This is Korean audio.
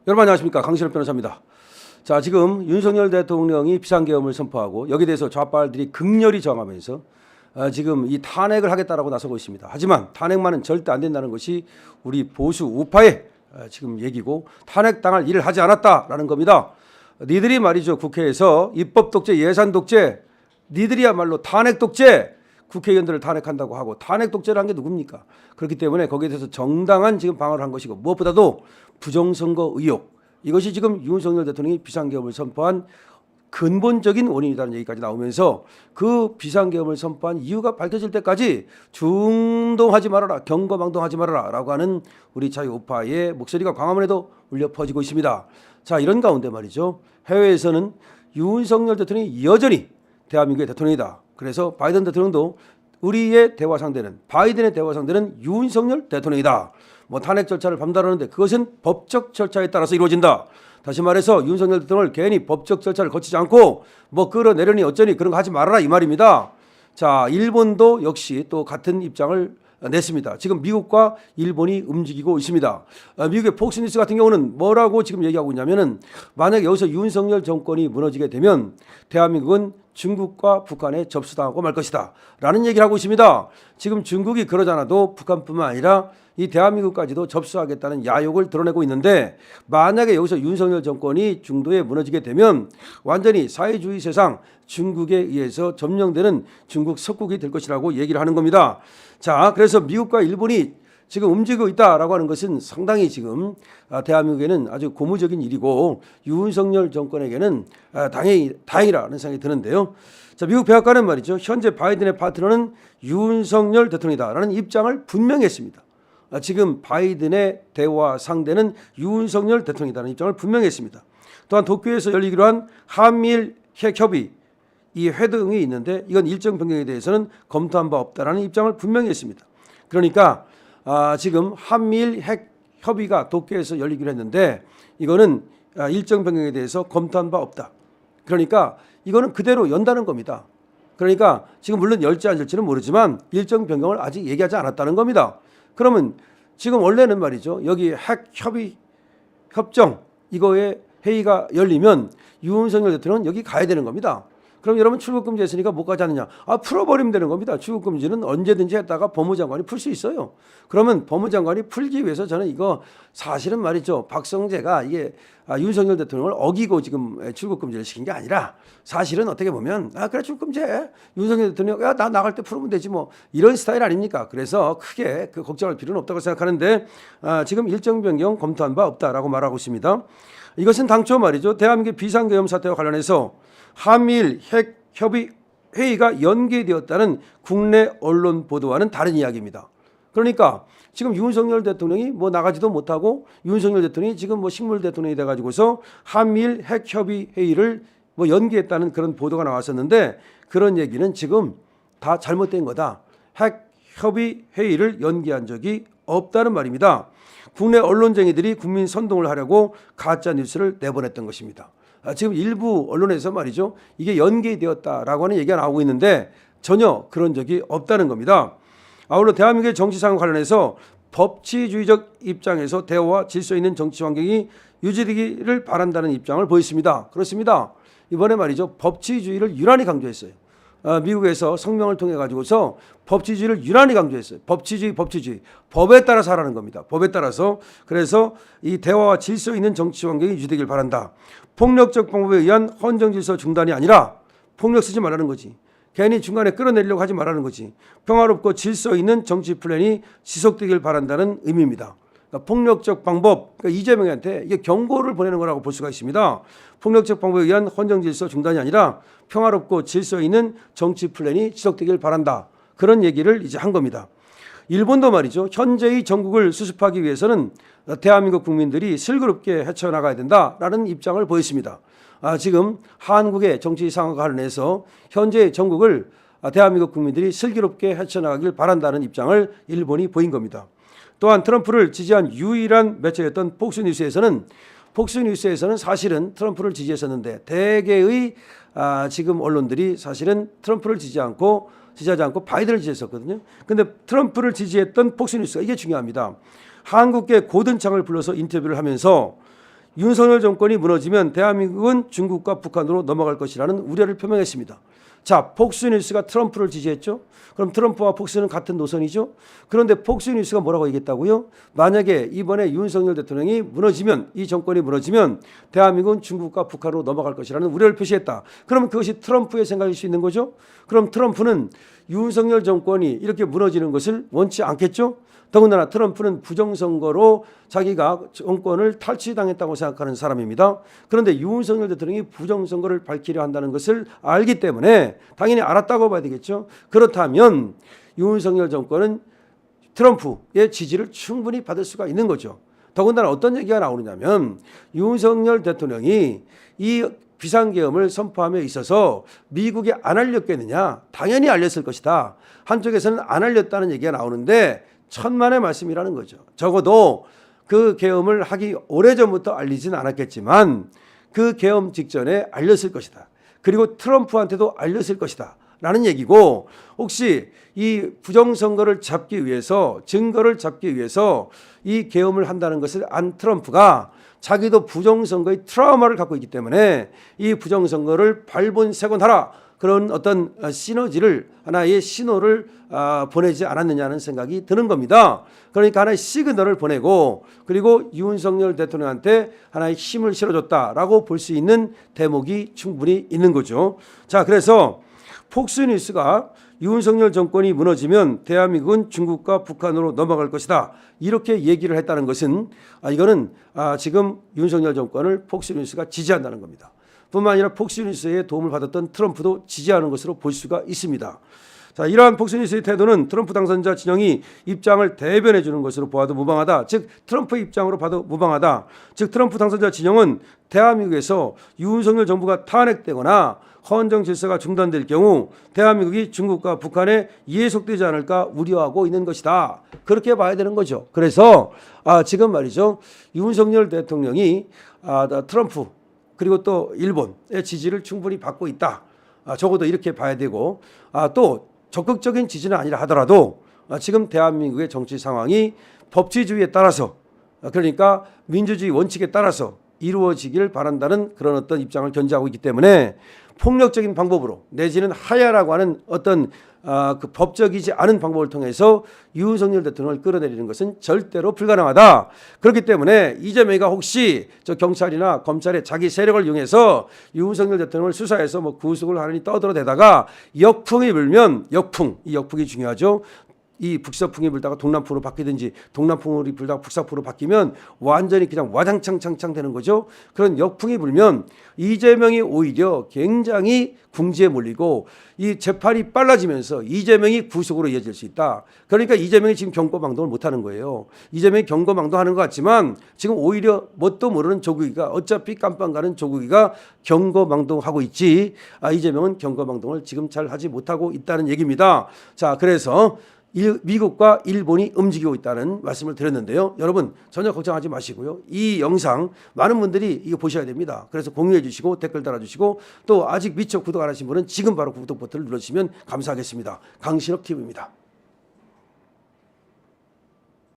여러분 안녕하십니까, 강신업 변호사입니다. 자, 지금 윤석열 대통령이 비상계엄을 선포하고 여기에 대해서 좌빨들이 극렬히 저항하면서 지금 이 탄핵을 하겠다라고 나서고 있습니다. 하지만 탄핵만은 절대 안 된다는 것이 우리 보수 우파의 지금 얘기고, 탄핵당할 일을 하지 않았다라는 겁니다. 니들이 말이죠, 국회에서 입법 독재, 예산 독재, 니들이야말로 탄핵 독재, 국회의원들을 탄핵한다고 하고 탄핵 독재를 한 게 누굽니까? 그렇기 때문에 거기에 대해서 정당한 지금 방어를 한 것이고, 무엇보다도 부정선거 의혹, 이것이 지금 윤석열 대통령이 비상계엄을 선포한 근본적인 원인이라는 얘기까지 나오면서 그 비상계엄을 선포한 이유가 밝혀질 때까지 중동하지 말아라, 경거망동하지 말아라 라고 하는 우리 자유우파의 목소리가 광화문에도 울려 퍼지고 있습니다. 자, 이런 가운데 말이죠, 해외에서는 윤석열 대통령이 여전히 대한민국의 대통령이다. 그래서 바이든 대통령도 우리의 대화 상대는, 바이든의 대화 상대는 윤석열 대통령이다. 뭐 탄핵 절차를 밟는다는데 그것은 법적 절차에 따라서 이루어진다. 다시 말해서 윤석열 대통령을 괜히 법적 절차를 거치지 않고 뭐 끌어내려니 어쩌니 그런 거 하지 말아라, 이 말입니다. 자, 일본도 역시 또 같은 입장을 냈습니다. 지금 미국과 일본이 움직이고 있습니다. 미국의 폭스뉴스 같은 경우는 뭐라고 지금 얘기하고 있냐면은, 만약에 여기서 윤석열 정권이 무너지게 되면 대한민국은 중국과 북한에 접수당하고 말 것이다 라는 얘기를 하고 있습니다. 지금 중국이 그러지 않아도 북한뿐만 아니라 이 대한민국까지도 접수하겠다는 야욕을 드러내고 있는데, 만약에 여기서 윤석열 정권이 중도에 무너지게 되면 완전히 사회주의 세상, 중국에 의해서 점령되는 중국 석국이 될 것이라고 얘기를 하는 겁니다. 자, 그래서 미국과 일본이 지금 움직이고 있다라고 하는 것은 상당히 지금 대한민국에는 아주 고무적인 일이고, 윤석열 정권에게는 다행이라는 생각이 드는데요. 자, 미국 백악관은 말이죠, 현재 바이든의 파트너는 윤석열 대통령이다라는 입장을 분명히 했습니다. 지금 바이든의 대화 상대는 윤석열 대통령이라는 입장을 분명히 했습니다. 또한 도쿄에서 열리기로 한 한미일 핵협의, 이 회동이 있는데 이건 일정 변경에 대해서는 검토한 바 없다라는 입장을 분명히 했습니다. 그러니까 지금 한미일 핵 협의가 도쿄에서 열리기로 했는데 이거는 일정 변경에 대해서 검토한 바 없다. 그러니까 이거는 그대로 연다는 겁니다. 그러니까 지금 물론 열지 안 열지는 모르지만 일정 변경을 아직 얘기하지 않았다는 겁니다. 그러면 지금 원래는 말이죠, 여기 핵 협의 협정 이거에 회의가 열리면 윤석열 대통령은 여기 가야 되는 겁니다. 그럼 여러분, 출국금지 했으니까 못 가지 않느냐? 풀어버리면 되는 겁니다. 출국금지는 언제든지 했다가 법무장관이 풀 수 있어요. 그러면 법무장관이 풀기 위해서 저는 이거 사실은 말이죠, 박성재가 이게 윤석열 대통령을 어기고 지금 출국금지를 시킨 게 아니라, 사실은 어떻게 보면 그래 출국금지해, 윤석열 대통령 나 나갈 때 풀으면 되지 뭐, 이런 스타일 아닙니까? 그래서 크게 그 걱정할 필요는 없다고 생각하는데 지금 일정 변경 검토한 바 없다라고 말하고 있습니다. 이것은 당초 말이죠, 대한민국 비상계엄 사태와 관련해서 한미일 핵협의 회의가 연기되었다는 국내 언론 보도와는 다른 이야기입니다. 그러니까 지금 윤석열 대통령이 뭐 나가지도 못하고, 윤석열 대통령이 지금 뭐 식물 대통령이 돼가지고서 한미일 핵협의 회의를 뭐 연기했다는 그런 보도가 나왔었는데, 그런 얘기는 지금 다 잘못된 거다. 핵협의 회의를 연기한 적이 없다는 말입니다. 국내 언론쟁이들이 국민 선동을 하려고 가짜 뉴스를 내보냈던 것입니다. 지금 일부 언론에서 말이죠, 이게 연기되었다라고 하는 얘기가 나오고 있는데 전혀 그런 적이 없다는 겁니다. 아울러 대한민국의 정치 상황 관련해서 법치주의적 입장에서 대화와 질서 있는 정치 환경이 유지되기를 바란다는 입장을 보였습니다. 그렇습니다. 이번에 말이죠, 법치주의를 유난히 강조했어요. 미국에서 성명을 통해 가지고서 법치주의를 유난히 강조했어요. 법치주의, 법에 따라서 하라는 겁니다. 법에 따라서. 그래서 이 대화와 질서 있는 정치 환경이 유지되길 바란다. 폭력적 방법에 의한 헌정 질서 중단이 아니라, 폭력 쓰지 말라는 거지, 괜히 중간에 끌어내리려고 하지 말라는 거지, 평화롭고 질서 있는 정치 플랜이 지속되길 바란다는 의미입니다. 그러니까 폭력적 방법, 그러니까 이재명한테 이게 경고를 보내는 거라고 볼 수가 있습니다. 폭력적 방법에 의한 헌정 질서 중단이 아니라 평화롭고 질서 있는 정치 플랜이 지속되길 바란다. 그런 얘기를 이제 한 겁니다. 일본도 말이죠, 현재의 정국을 수습하기 위해서는 대한민국 국민들이 슬기롭게 헤쳐나가야 된다라는 입장을 보였습니다. 지금 한국의 정치 상황과 관련해서 현재의 정국을 대한민국 국민들이 슬기롭게 헤쳐나가길 바란다는 입장을 일본이 보인 겁니다. 또한 트럼프를 지지한 유일한 매체였던 폭스뉴스에서는 사실은 트럼프를 지지했었는데, 대개의 지금 언론들이 사실은 트럼프를 지지하지 않고 바이든을 지지했었거든요. 그런데 트럼프를 지지했던 폭스뉴스가, 이게 중요합니다, 한국계 고든창을 불러서 인터뷰를 하면서 윤석열 정권이 무너지면 대한민국은 중국과 북한으로 넘어갈 것이라는 우려를 표명했습니다. 자, 폭스뉴스가 트럼프를 지지했죠. 그럼 트럼프와 폭스는 같은 노선이죠. 그런데 폭스뉴스가 뭐라고 얘기했다고요? 만약에 이번에 윤석열 대통령이 무너지면, 이 정권이 무너지면 대한민국은 중국과 북한으로 넘어갈 것이라는 우려를 표시했다. 그럼 그것이 트럼프의 생각일 수 있는 거죠. 그럼 트럼프는 윤석열 정권이 이렇게 무너지는 것을 원치 않겠죠. 더군다나 트럼프는 부정선거로 자기가 정권을 탈취당했다고 생각하는 사람입니다. 그런데 윤석열 대통령이 부정선거를 밝히려 한다는 것을 알기 때문에 당연히 알았다고 봐야 되겠죠. 그렇다면 윤석열 정권은 트럼프의 지지를 충분히 받을 수가 있는 거죠. 더군다나 어떤 얘기가 나오느냐면 윤석열 대통령이 이 비상계엄을 선포함에 있어서 미국에 안 알렸겠느냐? 당연히 알렸을 것이다. 한쪽에서는 안 알렸다는 얘기가 나오는데 천만의 말씀이라는 거죠. 적어도 그 계엄을 하기 오래전부터 알리진 않았겠지만 그 계엄 직전에 알렸을 것이다. 그리고 트럼프한테도 알렸을 것이다. 라는 얘기고, 혹시 이 부정선거를 잡기 위해서, 증거를 잡기 위해서 이 계엄을 한다는 것을 안 트럼프가 자기도 부정선거의 트라우마를 갖고 있기 때문에 이 부정선거를 발본색원하라, 그런 어떤 시너지를, 하나의 신호를 보내지 않았느냐는 생각이 드는 겁니다. 그러니까 하나의 시그널을 보내고, 그리고 윤석열 대통령한테 하나의 힘을 실어줬다라고 볼 수 있는 대목이 충분히 있는 거죠. 자, 그래서 폭스뉴스가 윤석열 정권이 무너지면 대한민국은 중국과 북한으로 넘어갈 것이다, 이렇게 얘기를 했다는 것은 이거는 지금 윤석열 정권을 폭스뉴스가 지지한다는 겁니다. 뿐만 아니라 폭스뉴스의 도움을 받았던 트럼프도 지지하는 것으로 볼 수가 있습니다. 자, 이러한 폭스뉴스의 태도는 트럼프 당선자 진영이 입장을 대변해 주는 것으로 보아도 무방하다. 즉 트럼프의 입장으로 봐도 무방하다. 즉 트럼프 당선자 진영은 대한민국에서 윤석열 정부가 탄핵되거나 헌정 질서가 중단될 경우 대한민국이 중국과 북한에 예속되지 않을까 우려하고 있는 것이다. 그렇게 봐야 되는 거죠. 그래서 지금 말이죠, 윤석열 대통령이 트럼프 그리고 또 일본의 지지를 충분히 받고 있다. 적어도 이렇게 봐야 되고, 또 적극적인 지지는 아니라 하더라도 지금 대한민국의 정치 상황이 법치주의에 따라서, 그러니까 민주주의 원칙에 따라서 이루어지길 바란다는 그런 어떤 입장을 견지하고 있기 때문에 폭력적인 방법으로 내지는 하야라고 하는 어떤 그 법적이지 않은 방법을 통해서 윤석열 대통령을 끌어내리는 것은 절대로 불가능하다. 그렇기 때문에 이재명이가 혹시 저 경찰이나 검찰의 자기 세력을 이용해서 윤석열 대통령을 수사해서 뭐 구속을 하느니 떠들어대다가 역풍이 불면, 이 역풍이 중요하죠. 이 북서풍이 불다가 동남풍으로 바뀌든지 동남풍이 불다가 북서풍으로 바뀌면 완전히 그냥 와장창창창 되는 거죠. 그런 역풍이 불면 이재명이 오히려 굉장히 궁지에 몰리고 이 재판이 빨라지면서 이재명이 구속으로 이어질 수 있다. 그러니까 이재명이 지금 경고망동을 못하는 거예요. 이재명이 경고망동하는 것 같지만 지금 오히려 뭣도 모르는 조국이가, 어차피 깜빵 가는 조국이가 경고망동하고 있지, 이재명은 경고망동을 지금 잘 하지 못하고 있다는 얘기입니다. 자, 그래서 미국과 일본이 움직이고 있다는 말씀을 드렸는데요. 여러분 전혀 걱정하지 마시고요. 이 영상 많은 분들이 이거 보셔야 됩니다. 그래서 공유해 주시고 댓글 달아주시고, 또 아직 미처 구독 안 하신 분은 지금 바로 구독 버튼을 눌러주시면 감사하겠습니다. 강신욱 TV입니다.